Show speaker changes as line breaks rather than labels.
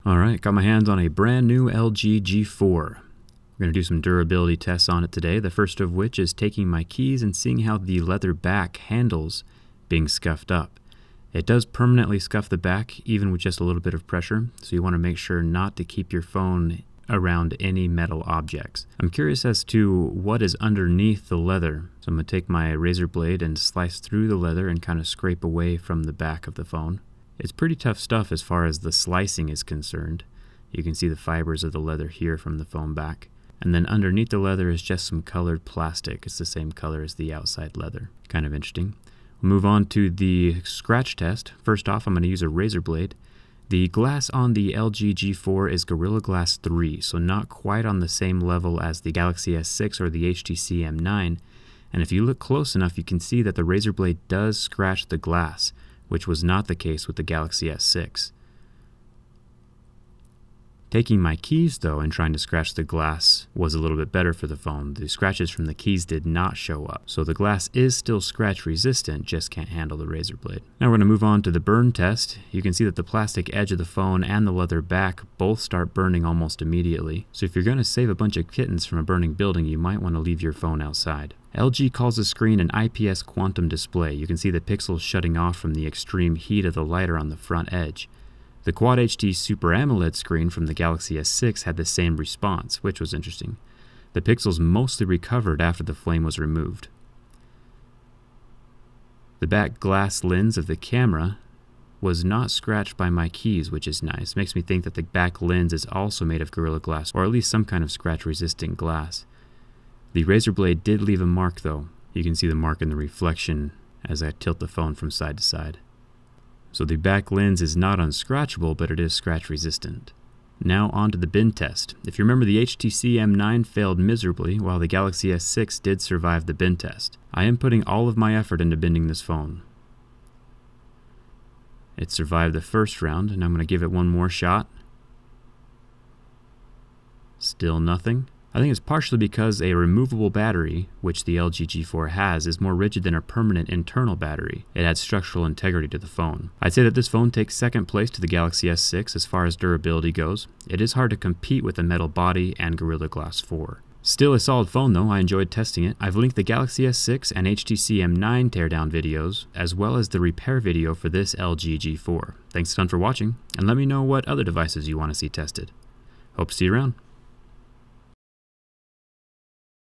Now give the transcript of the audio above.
Alright, got my hands on a brand new LG G4. We're going to do some durability tests on it today, the first of which is taking my keys and seeing how the leather back handles being scuffed up. It does permanently scuff the back, even with just a little bit of pressure, so you want to make sure not to keep your phone around any metal objects. I'm curious as to what is underneath the leather, so I'm going to take my razor blade and slice through the leather and kind of scrape away from the back of the phone. It's pretty tough stuff as far as the slicing is concerned. You can see the fibers of the leather here from the phone back. And then underneath the leather is just some colored plastic. It's the same color as the outside leather. Kind of interesting. We'll move on to the scratch test. First off, I'm going to use a razor blade. The glass on the LG G4 is Gorilla Glass 3, so not quite on the same level as the Galaxy S6 or the HTC M9. And if you look close enough, you can see that the razor blade does scratch the glass, which was not the case with the Galaxy S6. Taking my keys though and trying to scratch the glass was a little bit better for the phone. The scratches from the keys did not show up. So the glass is still scratch resistant, just can't handle the razor blade. Now we're going to move on to the burn test. You can see that the plastic edge of the phone and the leather back both start burning almost immediately. So if you're going to save a bunch of kittens from a burning building, you might want to leave your phone outside. LG calls the screen an IPS quantum display. You can see the pixels shutting off from the extreme heat of the lighter on the front edge. The Quad HD Super AMOLED screen from the Galaxy S6 had the same response, which was interesting. The pixels mostly recovered after the flame was removed. The back glass lens of the camera was not scratched by my keys, which is nice. Makes me think that the back lens is also made of Gorilla Glass, or at least some kind of scratch-resistant glass. The razor blade did leave a mark though. You can see the mark in the reflection as I tilt the phone from side to side. So the back lens is not unscratchable, but it is scratch resistant. Now on to the bin test. If you remember, the HTC M9 failed miserably, while the Galaxy S6 did survive the bin test. I am putting all of my effort into bending this phone. It survived the first round, and I'm going to give it one more shot. Still nothing. I think it's partially because a removable battery, which the LG G4 has, is more rigid than a permanent internal battery. It adds structural integrity to the phone. I'd say that this phone takes second place to the Galaxy S6 as far as durability goes. It is hard to compete with a metal body and Gorilla Glass 4. Still a solid phone though, I enjoyed testing it. I've linked the Galaxy S6 and HTC M9 teardown videos, as well as the repair video for this LG G4. Thanks a ton for watching, and let me know what other devices you want to see tested. Hope to see you around.